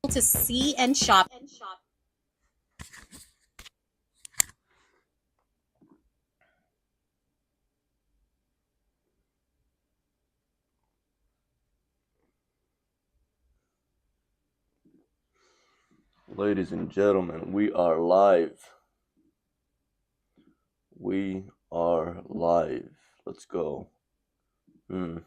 to see and shop. Ladies and gentlemen, we are live. We are live. Let's go. Hmm.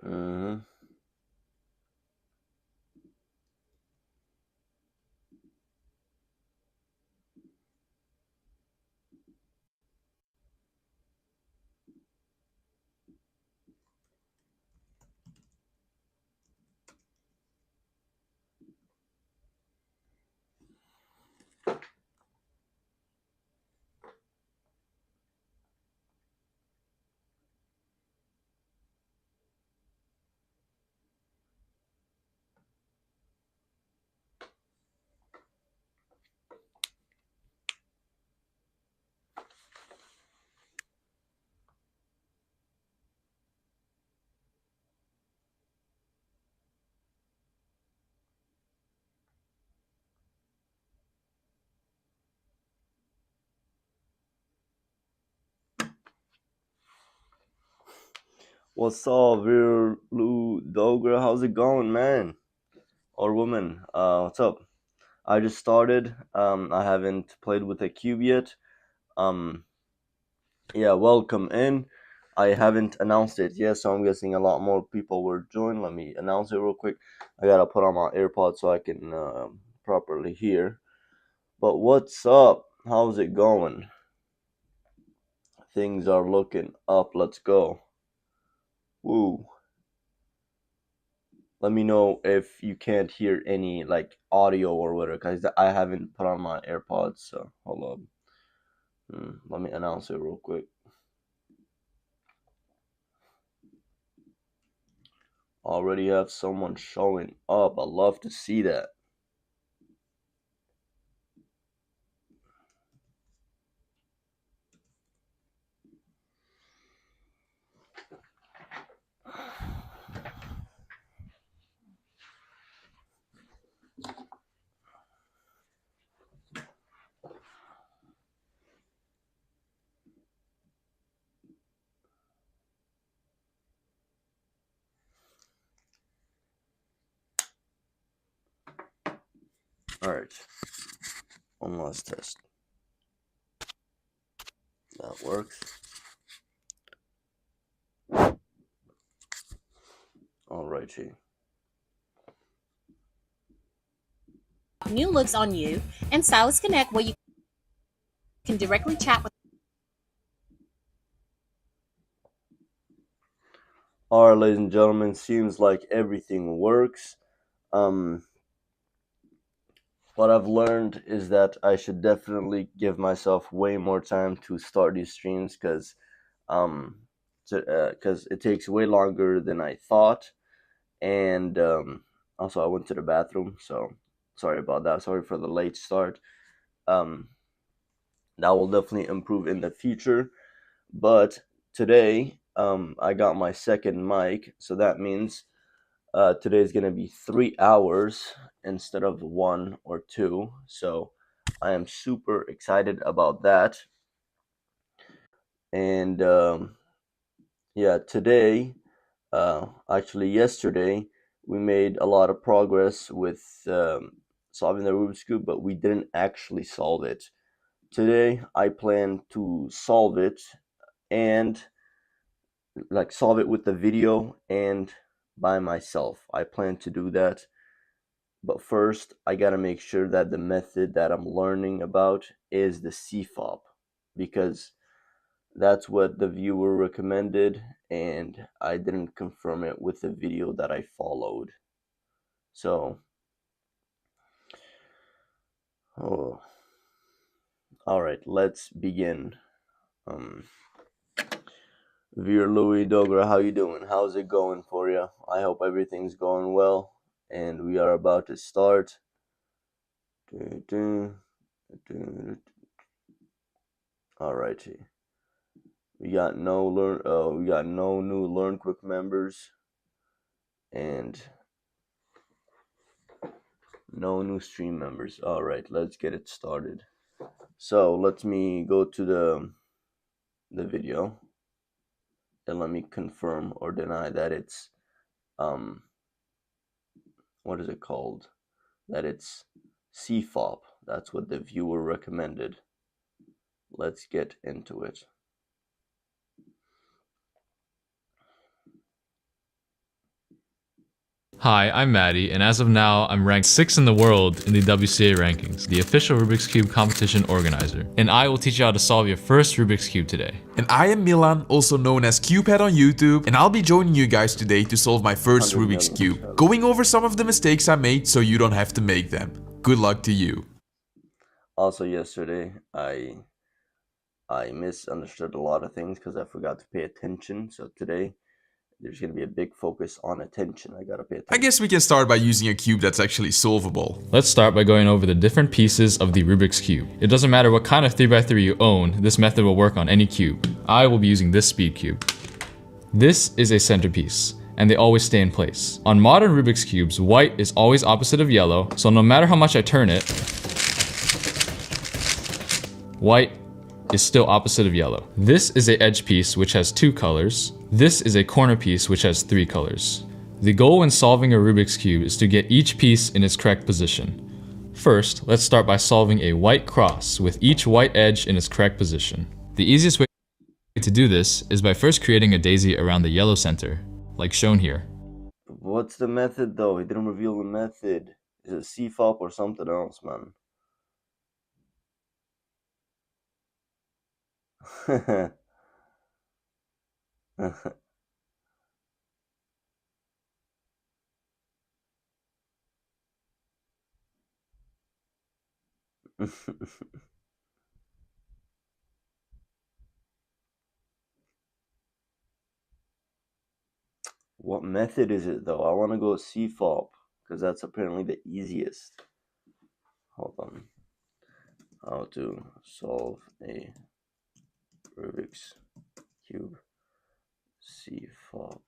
Mm-hmm. What's up, Virlu Dogra? How's it going, man? Or woman? What's up? I just started. I haven't played with a cube yet. Um, yeah, welcome in. I haven't announced it yet, so I'm guessing a lot more people will join. Let me announce it real quick. I gotta put on my AirPods so I can properly hear. But what's up? How's it going? Things are looking up. Let's go. Woo. Let me know if you can't hear any like audio or whatever, because I haven't put on my AirPods. So hold up. Let me announce it real quick. Already have someone showing up. I love to see that. All right. One last test. That works. Alrighty. New looks on you, and Stylist Connect, where you can directly chat with. Alright, ladies and gentlemen, seems like everything works. Um, what I've learned is that I should definitely give myself way more time to start these streams because um, because it takes way longer than I thought. And also, I went to the bathroom, so sorry about that. Sorry for the late start. Um, that will definitely improve in the future. But today, I got my second mic, so that means today is going to be 3 hours instead of 1 or 2. So I am super excited about that. And yeah, today, actually yesterday, we made a lot of progress with solving the Rubik's Cube, but we didn't actually solve it. Today, I plan to solve it and like solve it with the video and by myself. I plan to do that. But first, I gotta make sure that the method that I'm learning about is the CFOP because that's what the viewer recommended, and I didn't confirm it with the video that I followed. So, oh, all right, let's begin. Um, Viewer Louis Dogra, how you doing? How's it going for you? I hope everything's going well, and we are about to start. All righty. We got no new Learn Quick members, and no new stream members. All right, let's get it started. So let me go to the video and let me confirm or deny that it's what is it called? That it's CFOP. That's what the viewer recommended. Let's get into it. Hi, I'm Maddie, and as of now, I'm ranked 6th in the world in the WCA rankings, the official Rubik's Cube competition organizer. And I will teach you how to solve your first Rubik's Cube today. And I am Milan, also known as Cubehead on YouTube, and I'll be joining you guys today to solve my first 100 Rubik's million. Cube, going over some of the mistakes I made so you don't have to make them. Good luck to you. Also, yesterday I misunderstood a lot of things because I forgot to pay attention. So today there's going to be a big focus on attention. I got to pay attention. I guess we can start by using a cube that's actually solvable. Let's start by going over the different pieces of the Rubik's Cube. It doesn't matter what kind of 3x3 you own, this method will work on any cube. I will be using this speed cube. This is a centerpiece, and they always stay in place. On modern Rubik's Cubes, white is always opposite of yellow, so no matter how much I turn it, white is still opposite of yellow. This is a edge piece which has 2 colors. This is a corner piece which has 3 colors. The goal when solving a Rubik's Cube is to get each piece in its correct position. First, let's start by solving a white cross with each white edge in its correct position. The easiest way to do this is by first creating a daisy around the yellow center, like shown here. What's the method though? He didn't reveal the method. Is it CFOP or something else, man? What method is it though? I want to go CFOP because that's apparently the easiest. Hold on. How to solve a Rubik's Cube CFOP.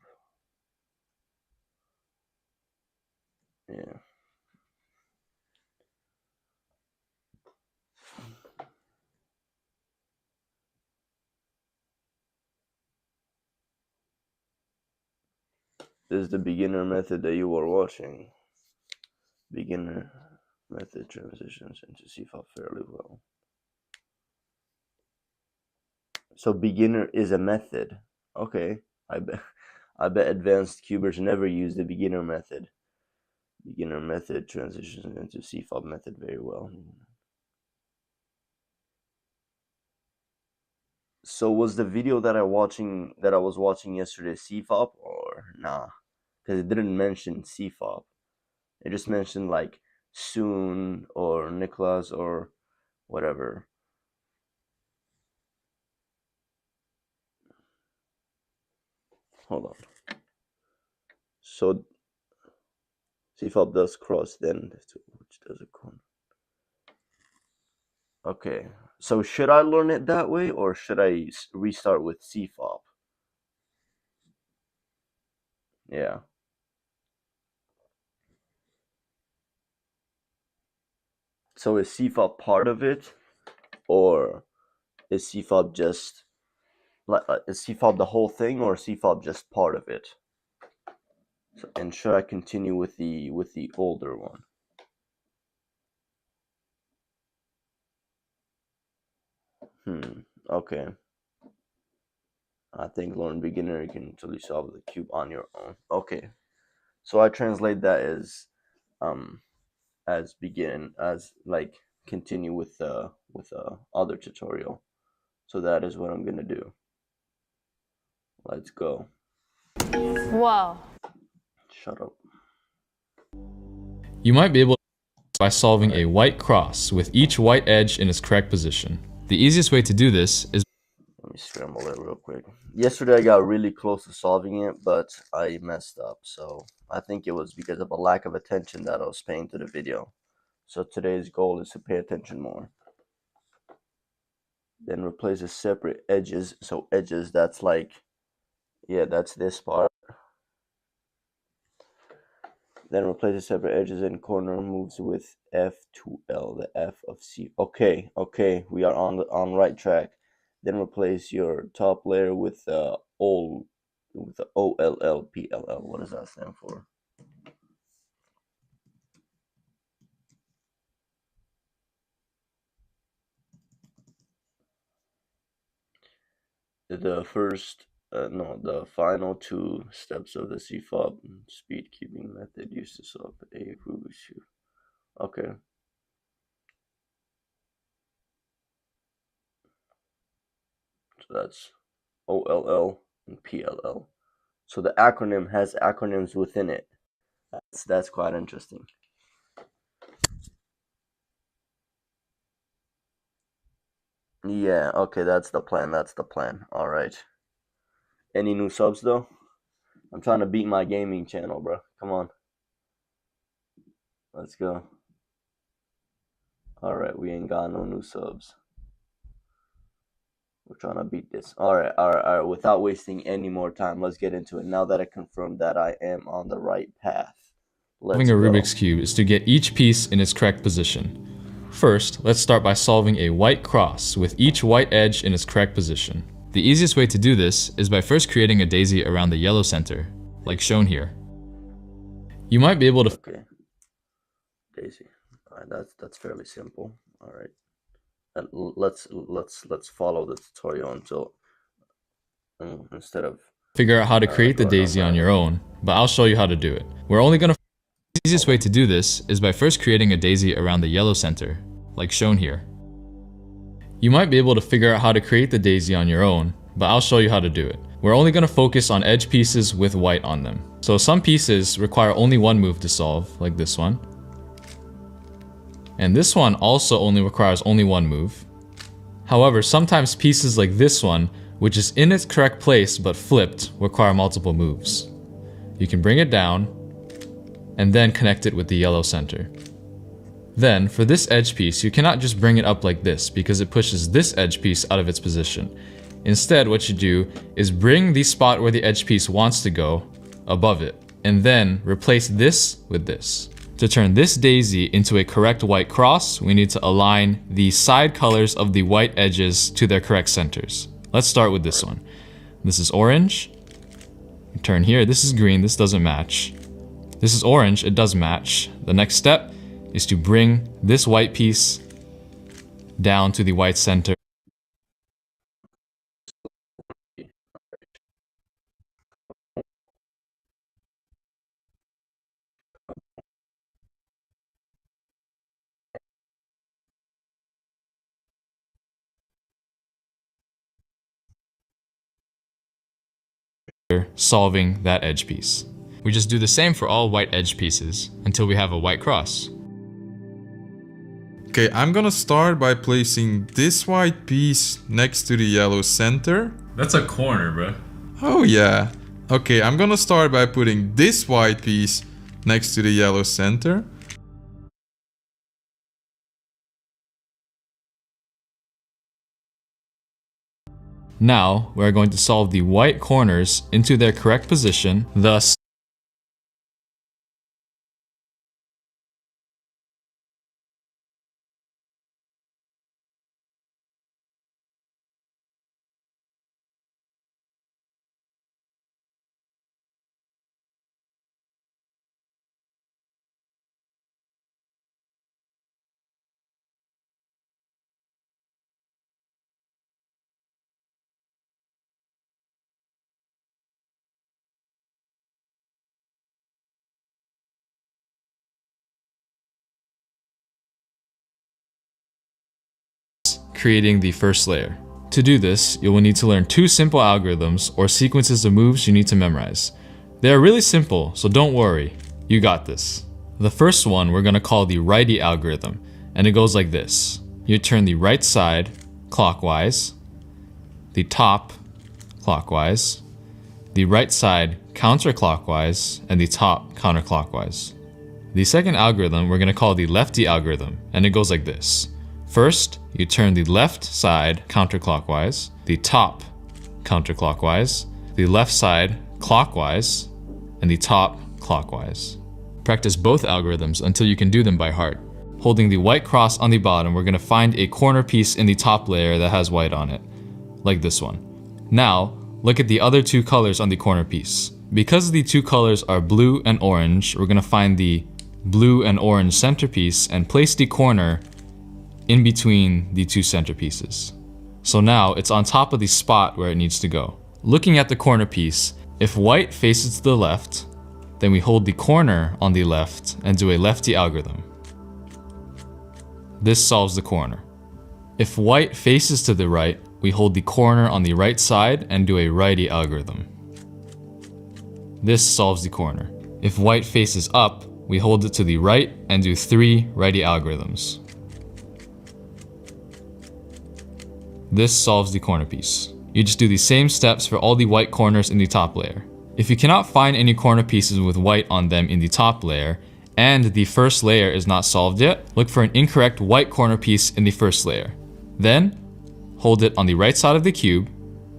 Yeah. This is the beginner method that you are watching. Beginner method transitions into CFOP fairly well. So beginner is a method. Okay. I bet advanced cubers never use the beginner method. Beginner method transitions into CFOP method very well. So was the video that I was watching yesterday CFOP or nah? Because it didn't mention CFOP. It just mentioned like soon or Nicholas or whatever. hold on. So C-fob does cross, then which does a corner. Okay, so should I learn it that way, or should I restart with C-fob? Yeah. So is C-fob part of it, or is C-fob just is C-fob the whole thing, or is C-fob just part of it? So, and should I continue with the older one? Okay. I think learn beginner, you can actually solve the cube on your own. Okay. So I translate that as begin, as like continue with other tutorial. So that is what I'm gonna do. Let's go. Wow. Shut up. You might be able to by solving a white cross with each white edge in its correct position. The easiest way to do this is Let me scramble it real quick. Yesterday I got really close to solving it, but I messed up. So I think it was because of a lack of attention that I was paying to the video. So today's goal is to pay attention more. Then replace the separate edges. So edges, that's like, yeah, that's this part. Then replace the separate edges in corner moves with F to L, the F of C. Okay, we are on right track. Then replace your top layer with the OLL, PLL. What does that stand for? The first, the final two steps of the C-fob speed keeping method used to solve a Rubik's Cube. Okay. So that's OLL and PLL. So the acronym has acronyms within it. That's quite interesting. Yeah, okay, that's the plan. All right. Any new subs though? I'm trying to beat my gaming channel, bro. Come on. Let's go. All right, we ain't got no new subs. We're trying to beat this. All right. Without wasting any more time, let's get into it. Now that I confirmed that I am on the right path, solving a Rubik's Cube is to get each piece in its correct position. First, let's start by solving a white cross with each white edge in its correct position. The easiest way to do this is by first creating a daisy around the yellow center, like shown here. You might be able to daisy. All right, that's fairly simple. All right, let's follow the tutorial until instead of figure out how to create the daisy on your own, but I'll show you how to do it. The easiest way to do this is by first creating a daisy around the yellow center, like shown here. You might be able to figure out how to create the daisy on your own, but I'll show you how to do it. We're only going to focus on edge pieces with white on them. So some pieces require only one move to solve, like this one. And this one also only requires only one move. However, sometimes pieces like this one, which is in its correct place but flipped, require multiple moves. You can bring it down, and then connect it with the yellow center. Then, for this edge piece, you cannot just bring it up like this because it pushes this edge piece out of its position. Instead, what you do is bring the spot where the edge piece wants to go above it, and then replace this with this. To turn this daisy into a correct white cross, we need to align the side colors of the white edges to their correct centers. Let's start with this one. This is orange. Turn here, this is green, this doesn't match. This is orange, it does match. The next step is to bring this white piece down to the white center. Solving that edge piece. We just do the same for all white edge pieces until we have a white cross. Okay, I'm gonna start by placing this white piece next to the yellow center. That's a corner, bro. Oh yeah. Okay, I'm gonna start by putting this white piece next to the yellow center. Now, we're going to solve the white corners into their correct position, thus creating the first layer. To do this, you will need to learn two simple algorithms or sequences of moves you need to memorize. They are really simple, so don't worry, you got this. The first one we're going to call the righty algorithm, and it goes like this. You turn the right side clockwise, the top clockwise, the right side counterclockwise, and the top counterclockwise. The second algorithm we're going to call the lefty algorithm, and it goes like this. First, you turn the left side counterclockwise, the top counterclockwise, the left side clockwise, and the top clockwise. Practice both algorithms until you can do them by heart. Holding the white cross on the bottom, we're going to find a corner piece in the top layer that has white on it, like this one. Now, look at the other two colors on the corner piece. Because the two colors are blue and orange, we're going to find the blue and orange centerpiece and place the corner in between the two centerpieces. So now it's on top of the spot where it needs to go. Looking at the corner piece, if white faces to the left, then we hold the corner on the left and do a lefty algorithm. This solves the corner. If white faces to the right, we hold the corner on the right side and do a righty algorithm. This solves the corner. If white faces up, we hold it to the right and do 3 righty algorithms. This solves the corner piece. You just do the same steps for all the white corners in the top layer. If you cannot find any corner pieces with white on them in the top layer, and the first layer is not solved yet, look for an incorrect white corner piece in the first layer. Then, hold it on the right side of the cube,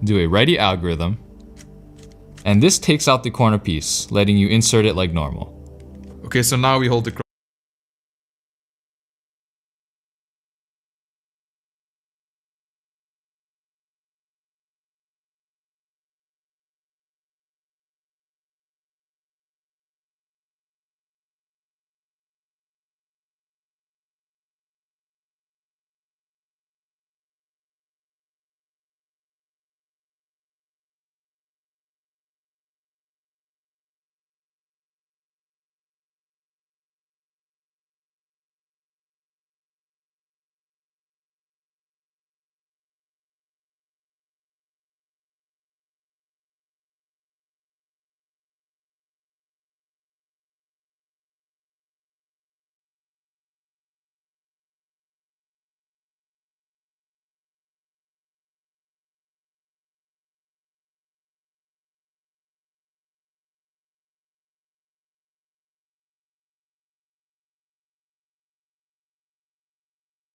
do a righty algorithm, and this takes out the corner piece, letting you insert it like normal. Okay, so now we hold the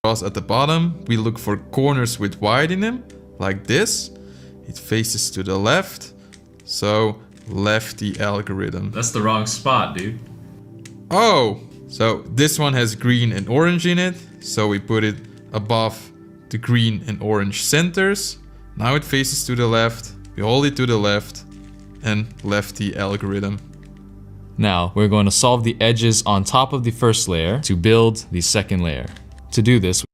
cross at the bottom. We look for corners with white in them, like this. It faces to the left, so lefty algorithm. That's the wrong spot, dude. Oh, so this one has green and orange in it, so we put it above the green and orange centers. Now it faces to the left, we hold it to the left, and lefty algorithm. Now, we're going to solve the edges on top of the first layer to build the second layer. To do this,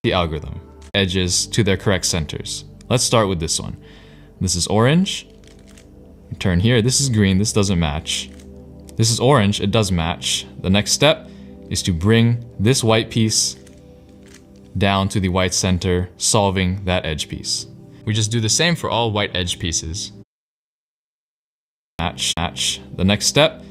the algorithm. Edges to their correct centers. Let's start with this one. This is orange. Turn here. This is green. This doesn't match. This is orange. It does match. The next step is to bring this white piece down to the white center, solving that edge piece. We just do the same for all white edge pieces. Match, match. The next step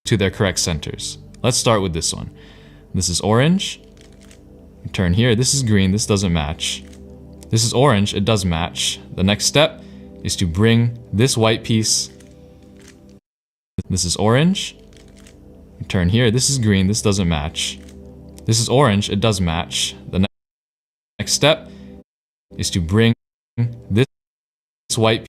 to their correct centers. Let's start with this one. This is orange. Turn here. This is green. This doesn't match. This is orange. It does match. The next step is to bring this white piece. This is orange. Turn here. This is green. This doesn't match. This is orange. It does match. The next step is to bring this white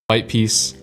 white piece.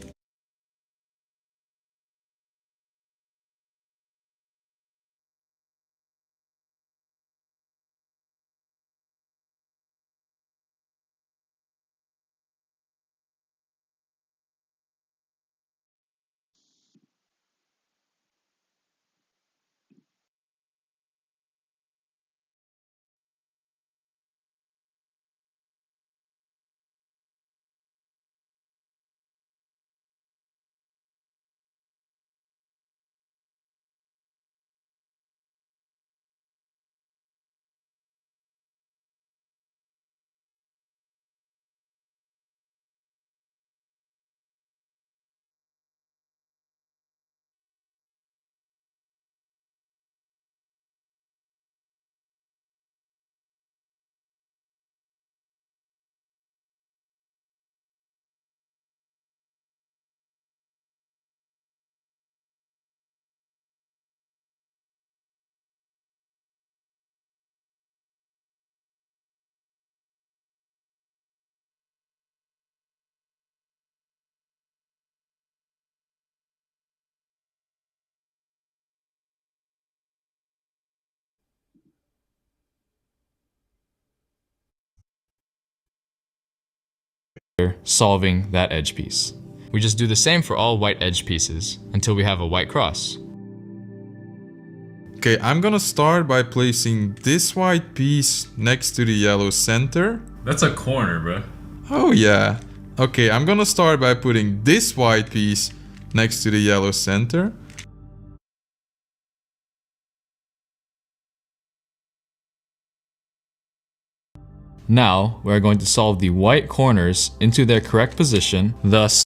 Solving that edge piece. We just do the same for all white edge pieces until we have a white cross. Okay, I'm gonna start by placing this white piece next to the yellow center. That's a corner, bro. Oh yeah. Okay, I'm gonna start by putting this white piece next to the yellow center. Now, we're going to solve the white corners into their correct position, thus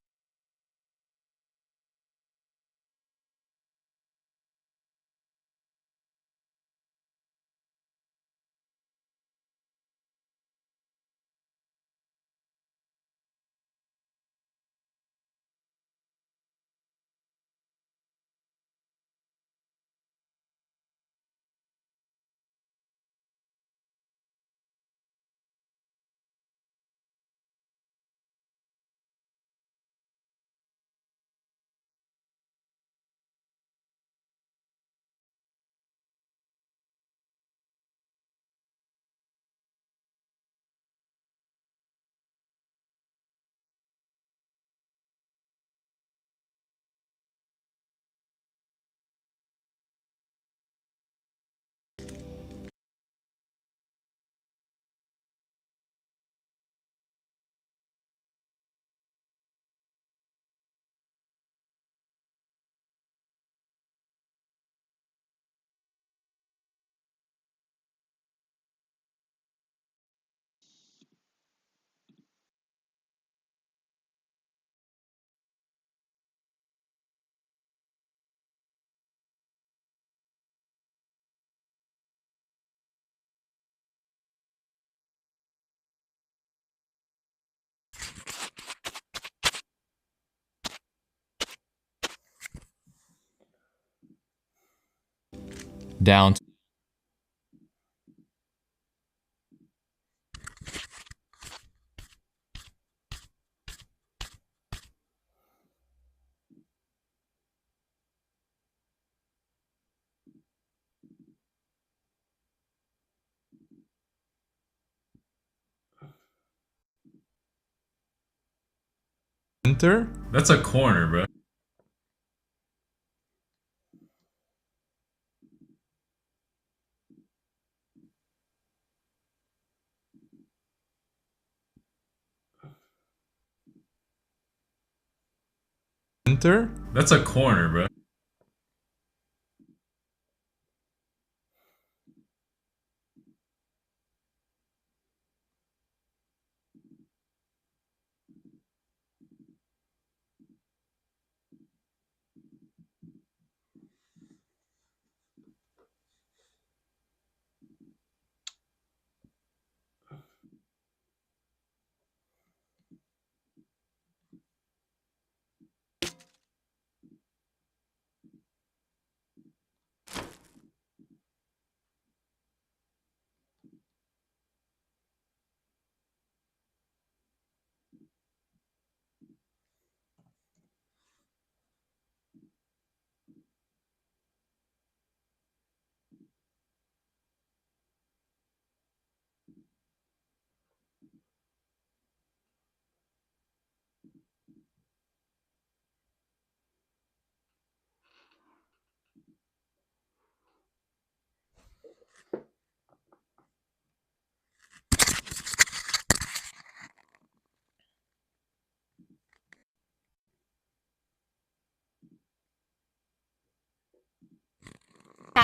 down to Center. That's a corner, bro. Center. That's a corner, bro.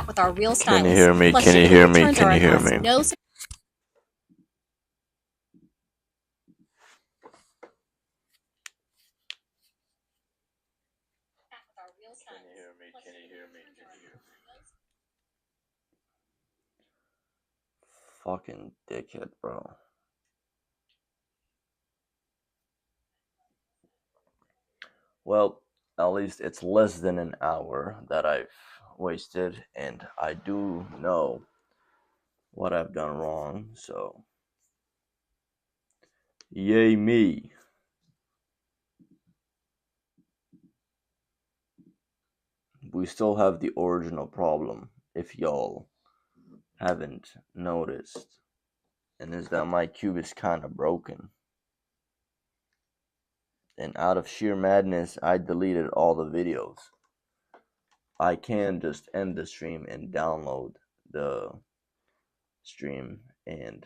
app with our real stylus. Can you hear me? Plus, Can you shipping hear and me? returns Can are you a hear cost. me? No Fucking dickhead, bro. Well, at least it's less than an hour that I've wasted, and I do know what I've done wrong, so yay me. We still have the original problem, if y'all haven't noticed, and is that my cube is kind of broken. And out of sheer madness, I deleted all the videos. I can just end the stream and download the stream and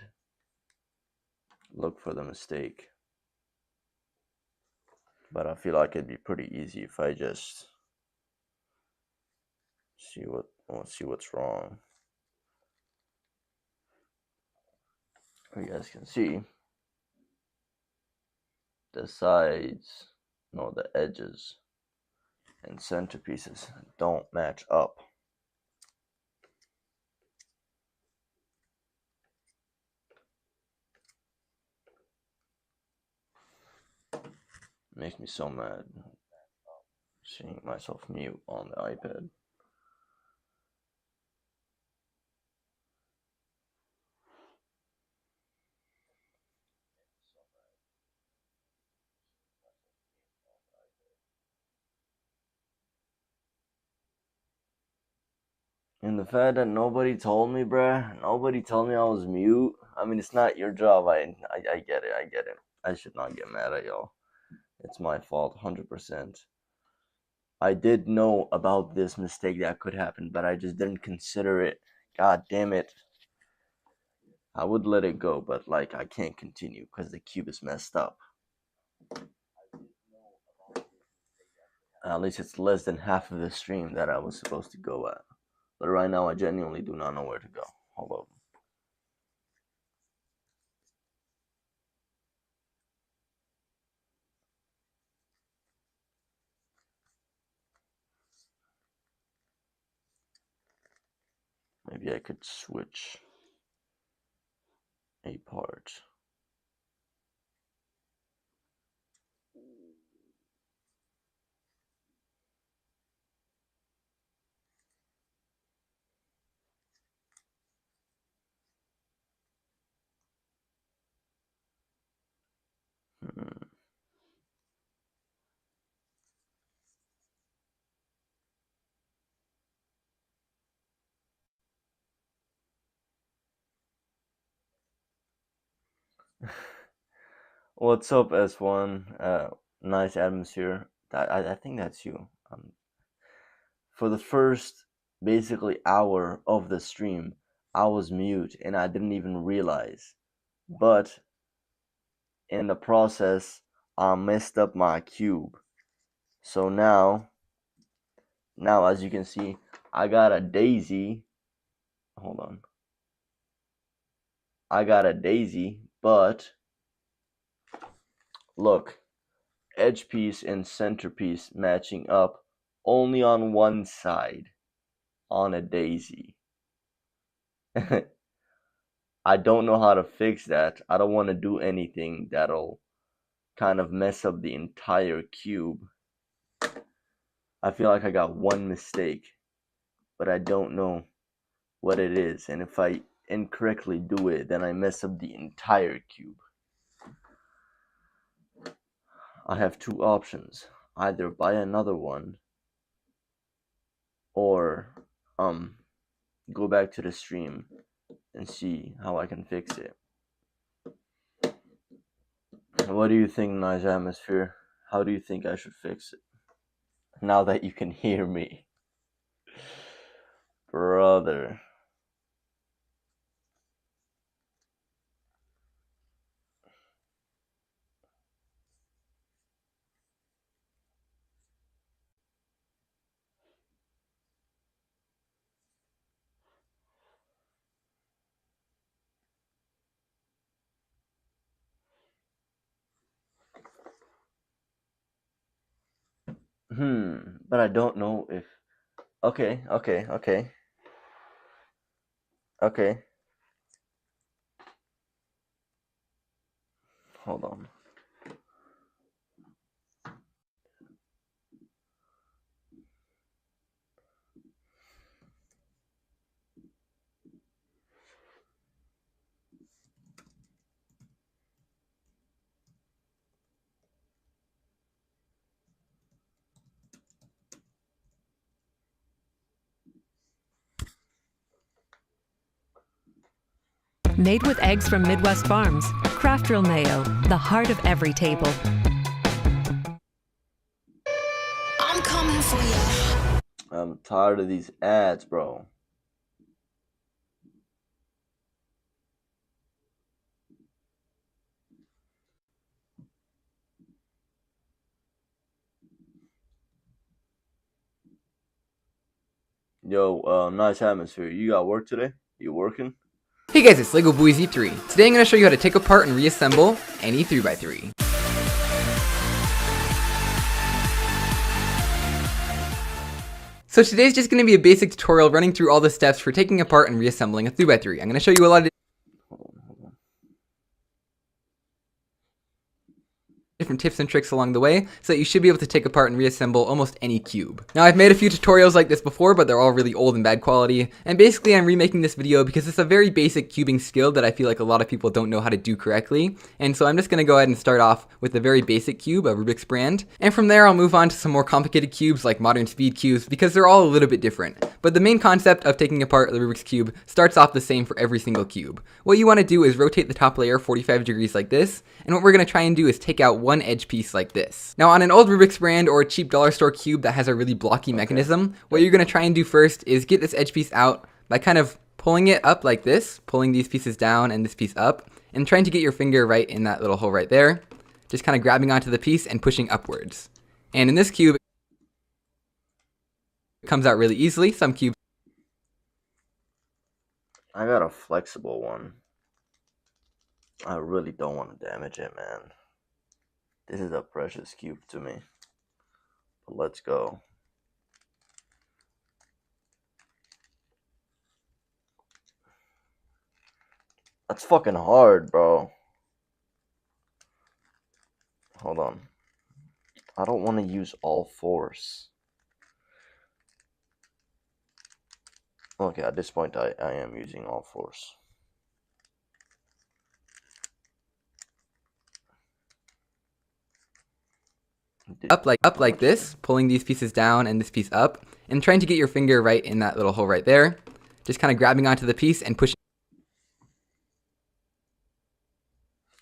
look for the mistake. But I feel like it'd be pretty easy if I just see what's wrong. You guys can see the sides, no, the edges and centerpieces don't match up. Makes me so mad seeing myself mute on the iPad. And the fact that nobody told me, bruh, nobody told me I was mute. I mean, it's not your job. I get it. I get it. I should not get mad at y'all. It's my fault, 100%. I did know about this mistake that could happen, but I just didn't consider it. God damn it. I would let it go, but like I can't continue because the cube is messed up. At least it's less than half of the stream that I was supposed to go at. But right now I genuinely do not know where to go. Hold up. Maybe I could switch a part. Hmm. What's up, S1? Nice atmosphere. I think that's you. For the first basically hour of the stream, I was mute and I didn't even realize. But in the process, I messed up my cube. So now as you can see, I got a daisy. Hold on. I got a daisy, but look, edge piece and centerpiece matching up only on one side on a daisy. I don't know how to fix that. I don't want to do anything that'll kind of mess up the entire cube. I feel like I got one mistake, but I don't know what it is. And if I incorrectly do it, then I mess up the entire cube. I have two options. Either buy another one or go back to the stream and see how I can fix it. What do you think, Nice Atmosphere? How do you think I should fix it? Now that you can hear me. Brother. But I don't know if. Okay, okay, okay, okay. Hold on. Made with eggs from Midwest Farms, Kraft Real Mayo, the heart of every table. I'm coming for you. I'm tired of these ads, bro. Yo, nice atmosphere. You got work today? You working? Hey guys, it's LEGO Boys E3. Today I'm going to show you how to take apart and reassemble any 3x3. So today's just going to be a basic tutorial running through all the steps for taking apart and reassembling a 3x3. I'm going to show you a lot of different tips and tricks along the way, so that you should be able to take apart and reassemble almost any cube. Now I've made a few tutorials like this before, but they're all really old and bad quality, and basically I'm remaking this video because it's a very basic cubing skill that I feel like a lot of people don't know how to do correctly, and so I'm just going to go ahead and start off with a very basic cube, a Rubik's brand, and from there I'll move on to some more complicated cubes like modern speed cubes because they're all a little bit different. But the main concept of taking apart the Rubik's Cube starts off the same for every single cube. What you want to do is rotate the top layer 45 degrees like this, and what we're going to try and do is take out one edge piece like this. Now on an old Rubik's brand or a cheap dollar store cube that has a really blocky mechanism, what you're going to try and do first is get this edge piece out by kind of pulling it up like this, pulling these pieces down and this piece up, and trying to get your finger right in that little hole right there, just kind of grabbing onto the piece and pushing upwards. And in this cube, it comes out really easily. Some cubes I got a flexible one. I really don't want to damage it, man. This is a precious cube to me. But let's go. That's fucking hard, bro. Hold on. I don't want to use all force. Okay, at this point I am using all force. up like this, pulling these pieces down and this piece up, and trying to get your finger right in that little hole right there, just kind of grabbing onto the piece and pushing.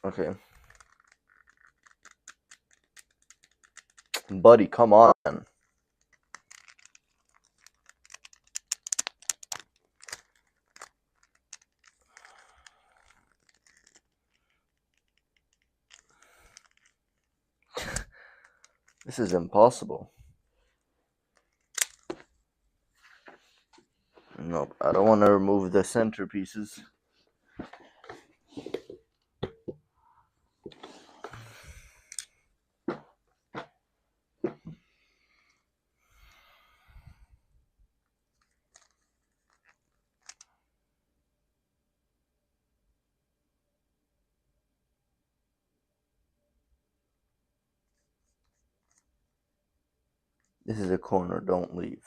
Okay. Buddy, come on. This is impossible. Nope, I don't want to remove the center pieces. This is a corner, don't leave.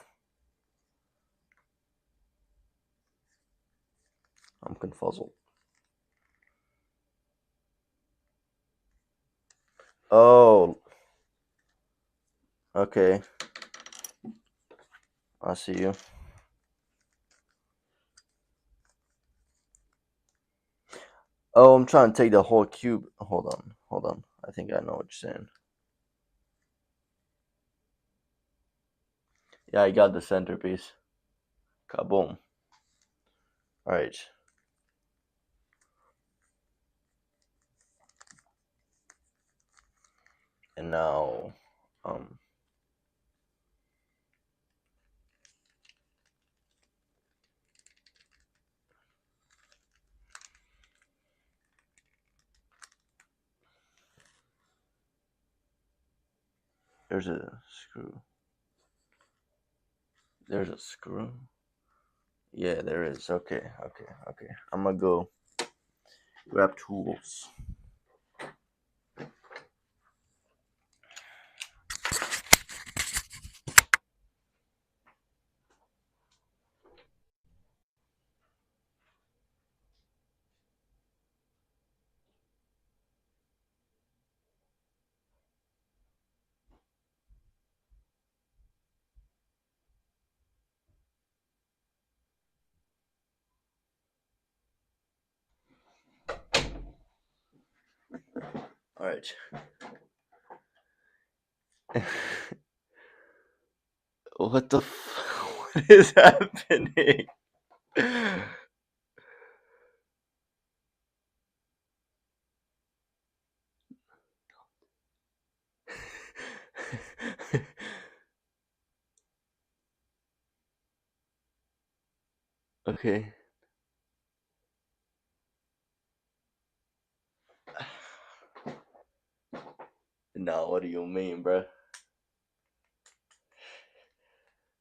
I'm confuzzled. Oh. Okay. I see you. Oh, I'm trying to take the whole cube. Hold on. I think I know what you're saying. Yeah, I got the centerpiece. Kaboom. Alright. And now, there's a screw. There's a screw. Yeah, there is. Okay. I'm gonna go grab tools. All right. What the what is happening? Okay. Now, what do you mean, bruh?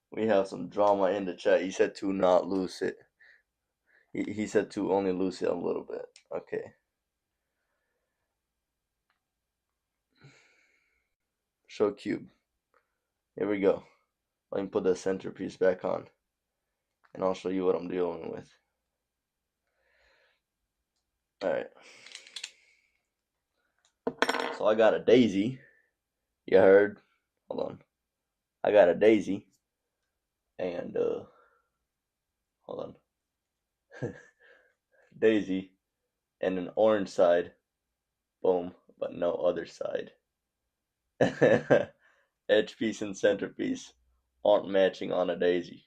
We have some drama in the chat. He said to not lose it. He said to only lose it a little bit. Okay. Show cube. Here we go. Let me put the centerpiece back on. And I'll show you what I'm dealing with. Alright. So I got a daisy. You heard? Hold on. I got a daisy. And hold on. Daisy and an orange side. Boom. But no other side. Edge piece and centerpiece aren't matching on a daisy.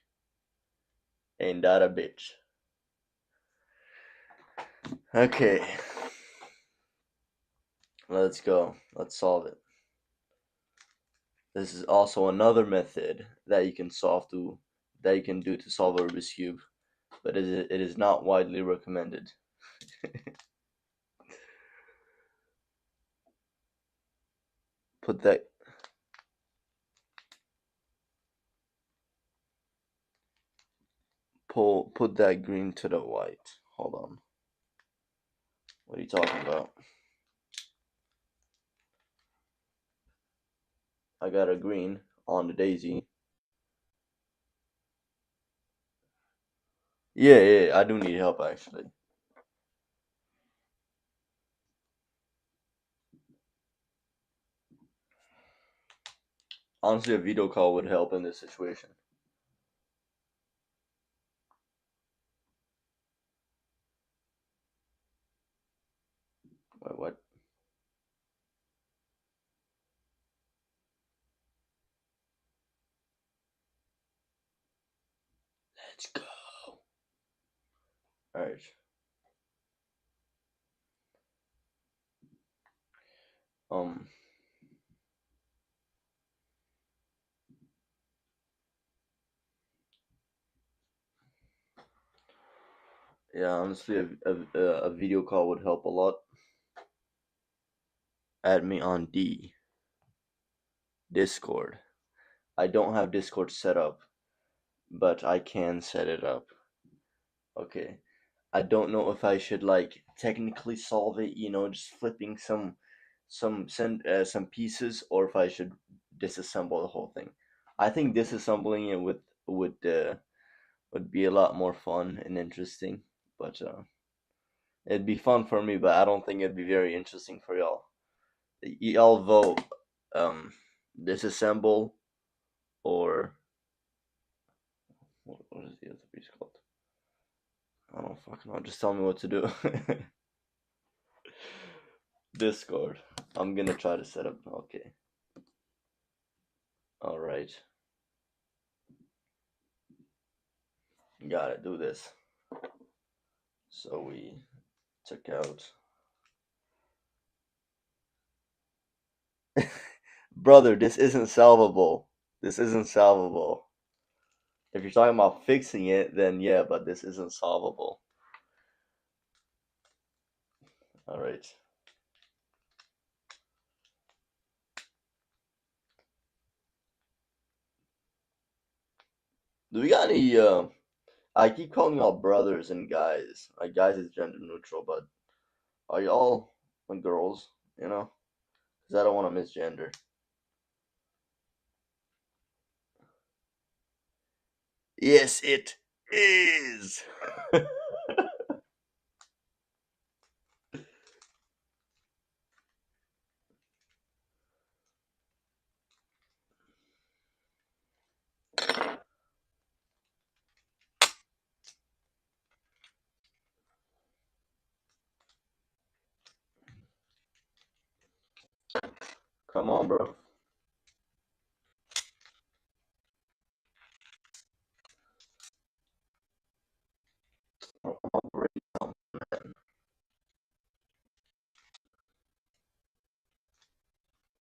Ain't that a bitch? Okay. Let's go. Let's solve it. This is also another method that you can do to solve a Rubik's Cube, but it is not widely recommended. Put that put that green to the white. Hold on. What are you talking about? I got a green on the daisy. Yeah, I do need help actually. Honestly, a video call would help in this situation. Wait, what? Let's go. Alright. Yeah, honestly, a video call would help a lot. Add me on Discord. I don't have Discord set up, but I can set it up. Okay. I don't know if I should like technically solve it, just flipping some pieces, or if I should disassemble the whole thing. I think disassembling it would be a lot more fun and interesting, but it'd be fun for me, but I don't think it'd be very interesting for y'all. Y'all vote disassemble or what is the other piece called? I don't fucking know. Just tell me what to do. Discord. I'm gonna try to set up. Okay. All right. Gotta do this. So we took out. Brother, this isn't salvable. This isn't salvable. If you're talking about fixing it, then yeah, but this isn't solvable. All right. Do we got any? I keep calling y'all brothers and guys. Like guys is gender neutral, but are y'all like girls? You know, because I don't want to misgender. Yes, it is. Come on, bro. I'm already done, man.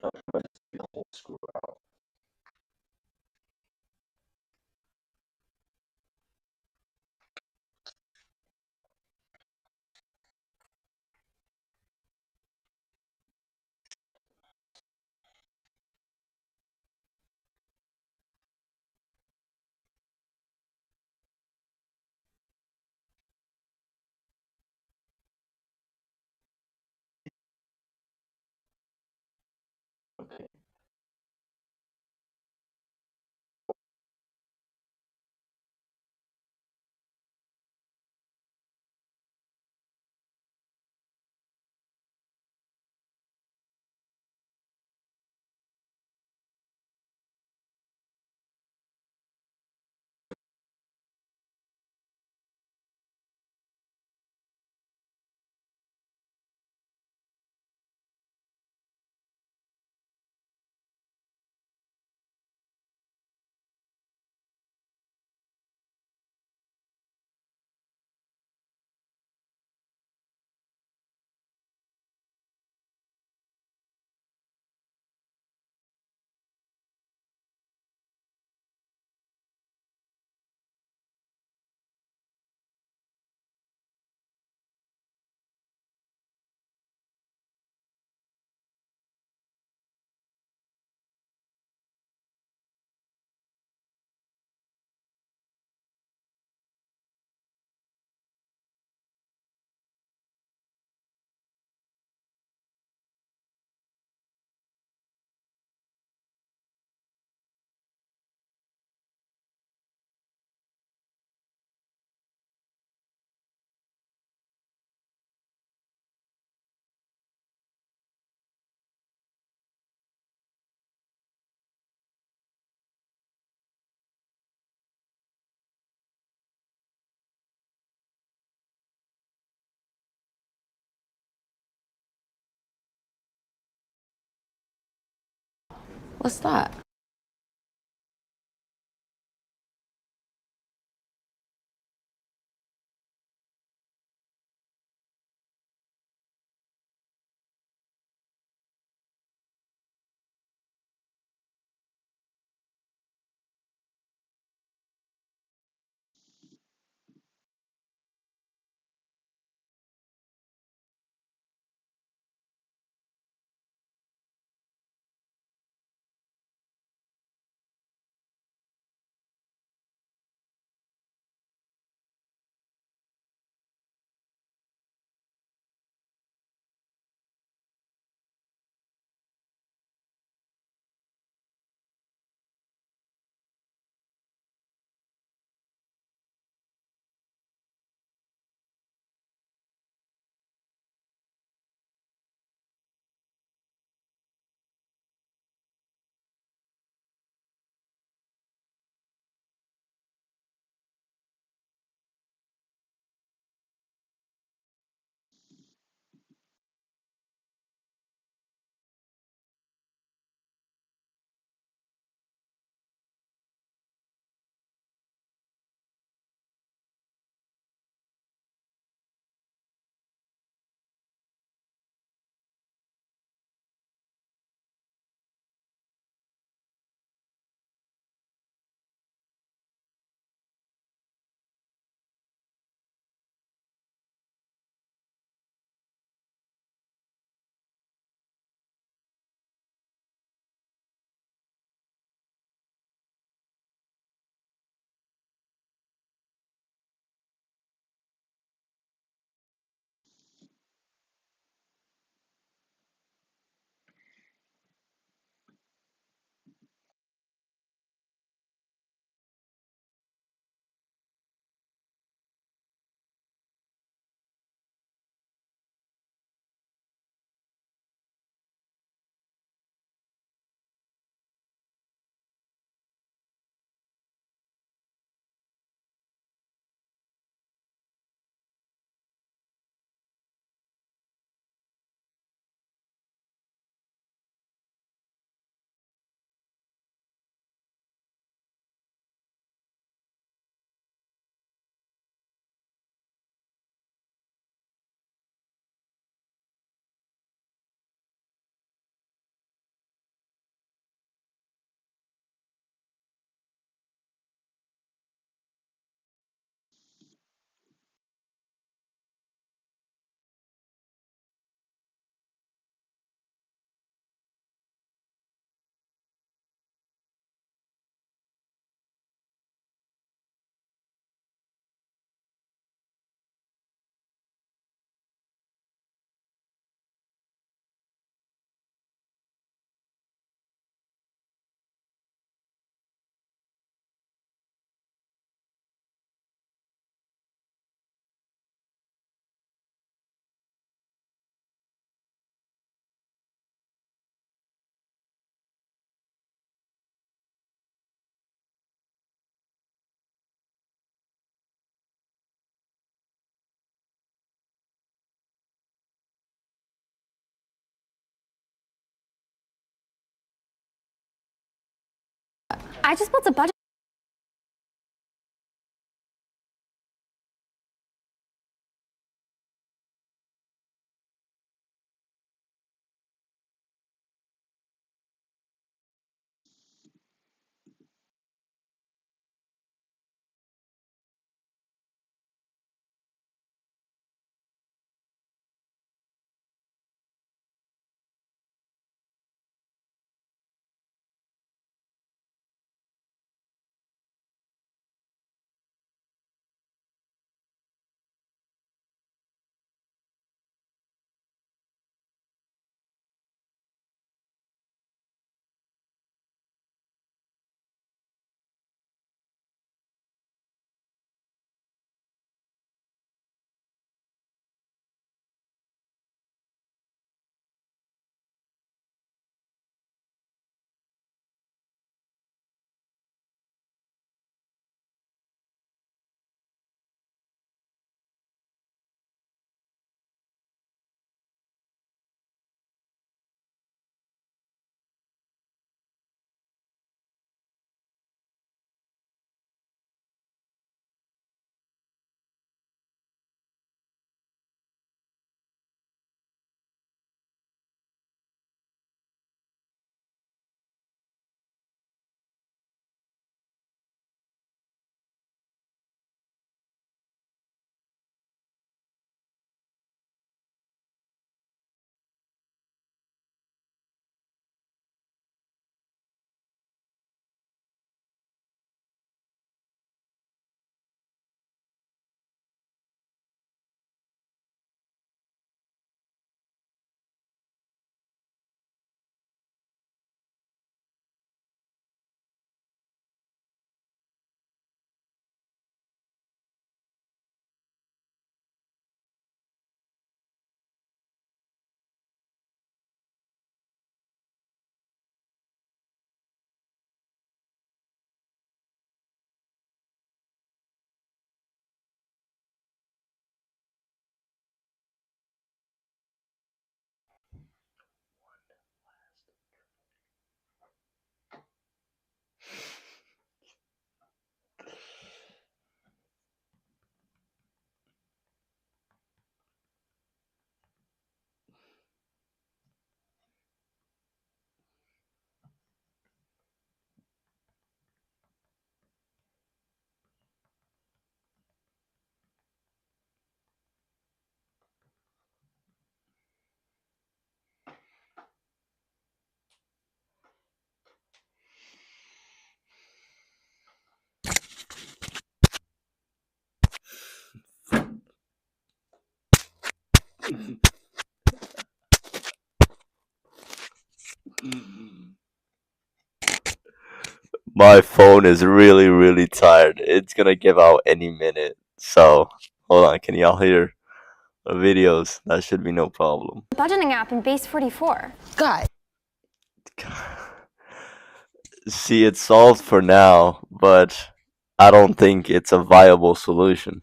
I'm ready to be the whole screw out. Okay. What's that? I just built a budget. My phone is really, really tired. It's gonna give out any minute. So, hold on. Can y'all hear the videos? That should be no problem. Budgeting app in base 44. God. See, it's solved for now, but I don't think it's a viable solution.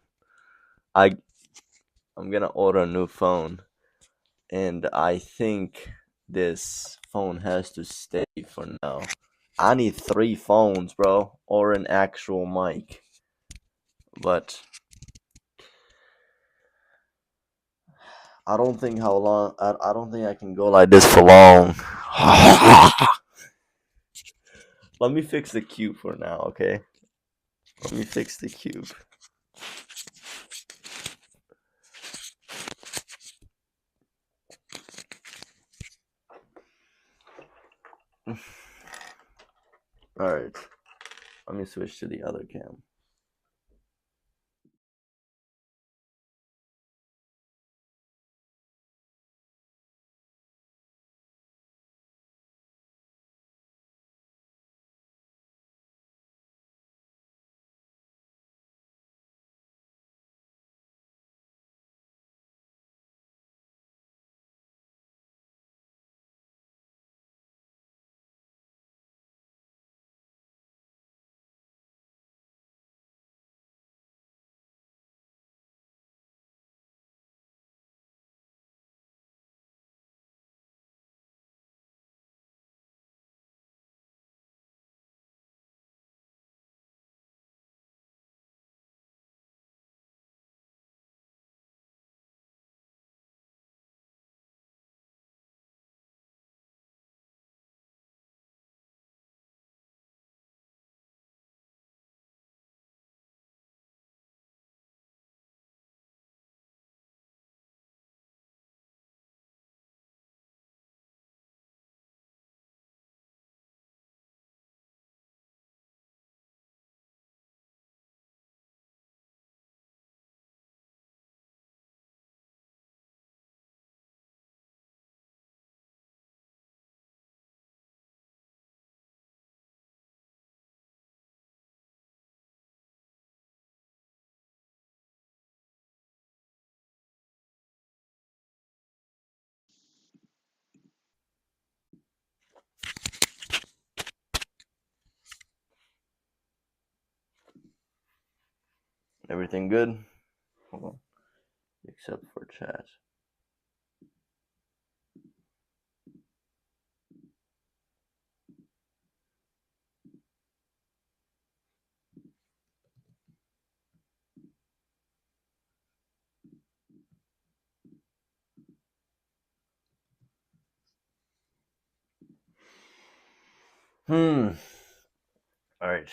I I'm gonna order a new phone, and I think this phone has to stay for now. I need 3 phones, bro, or an actual mic. But I don't think how long. I don't think I can go like this for long. Let me fix the cube for now, okay? Let me fix the cube. Alright. Let me switch to the other cam. Everything good? Hold on. Except for chat. All right.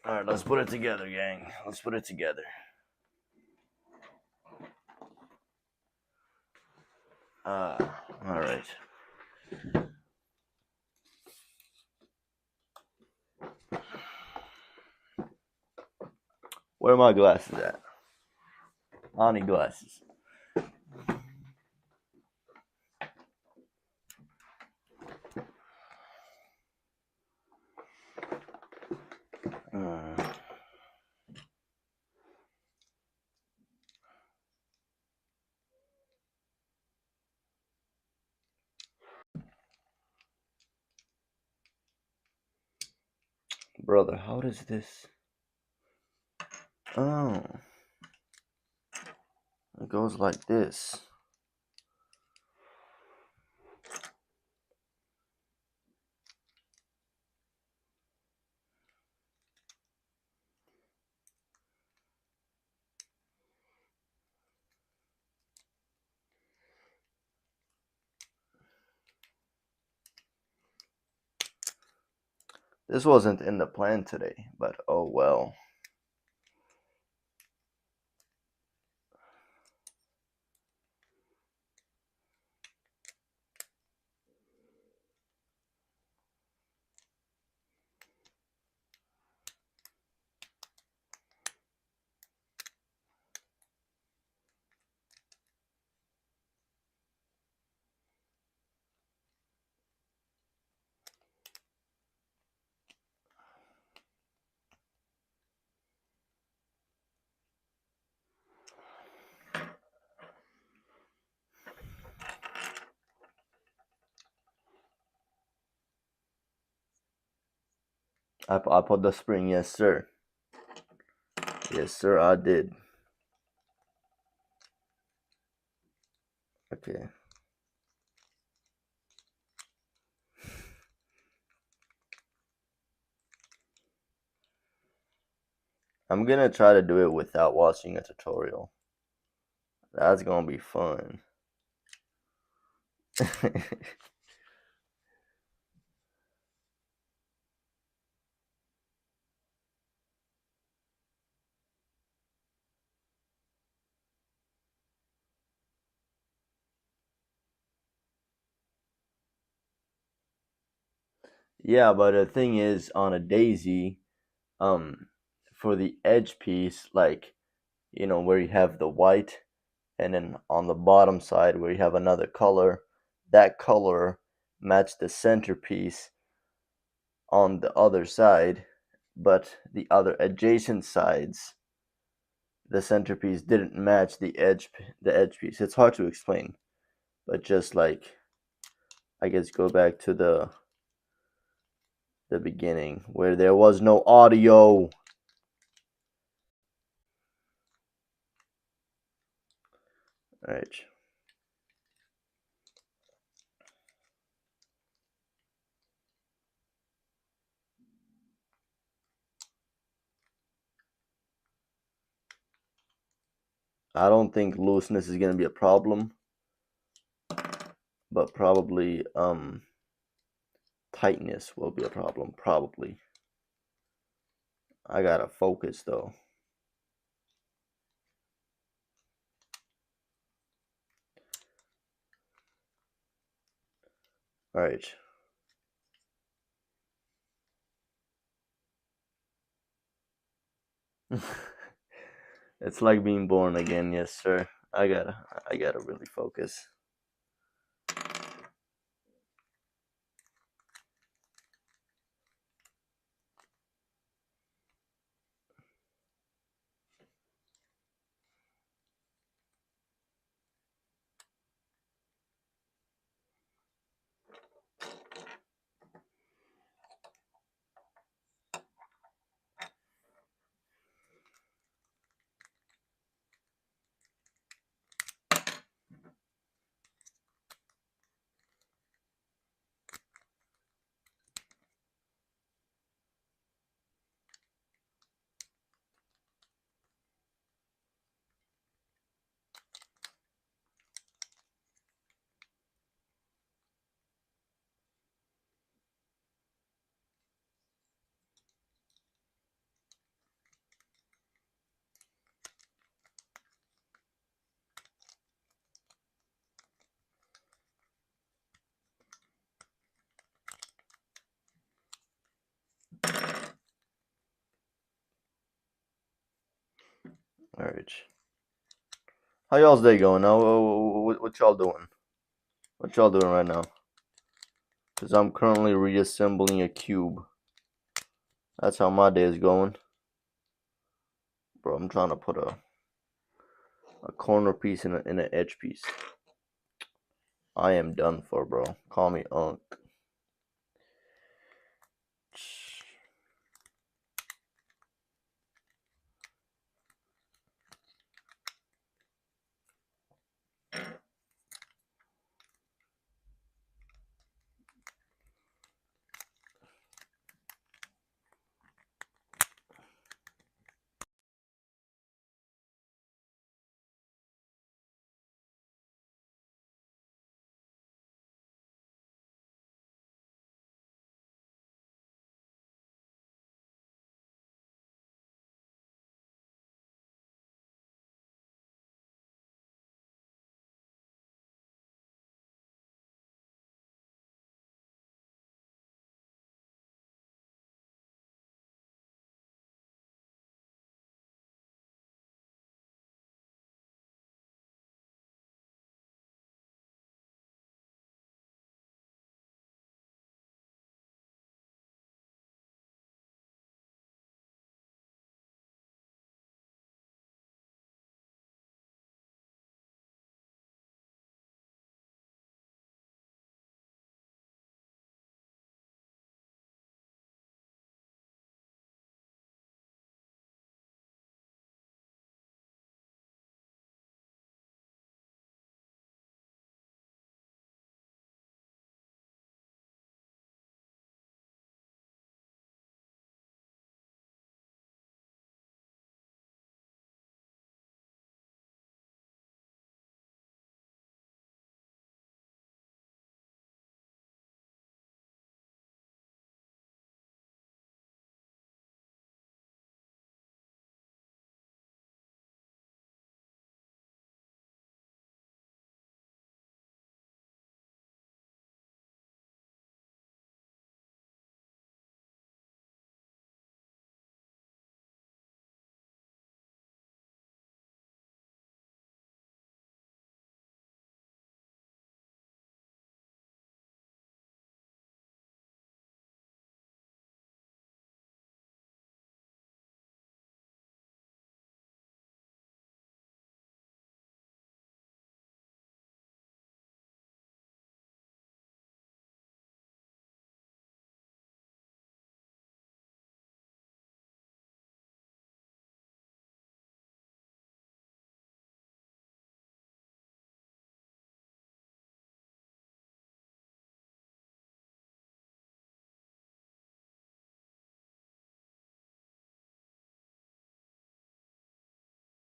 All right, let's put it together, gang. Let's put it together. All right. Where are my glasses at? I need glasses. Brother, how does this? Oh, it goes like this. This wasn't in the plan today, but oh well. I put the spring, yes sir. Yes sir, I did. Okay. I'm gonna try to do it without watching a tutorial. That's gonna be fun. Yeah, but the thing is, on a daisy, for the edge piece, like, where you have the white, and then on the bottom side where you have another color, that color matched the centerpiece on the other side, but the other adjacent sides, the centerpiece didn't match the edge piece. It's hard to explain, but just like, I guess, go back to the beginning where there was no audio. All right. I don't think looseness is going to be a problem, but probably tightness will be a problem, probably. I gotta focus though. All right. It's like being born again, yes sir. I gotta really focus. Alright. How y'all's day going now? What y'all doing? What y'all doing right now? Because I'm currently reassembling a cube. That's how my day is going. Bro, I'm trying to put a corner piece in an edge piece. I am done for, bro. Call me Unc.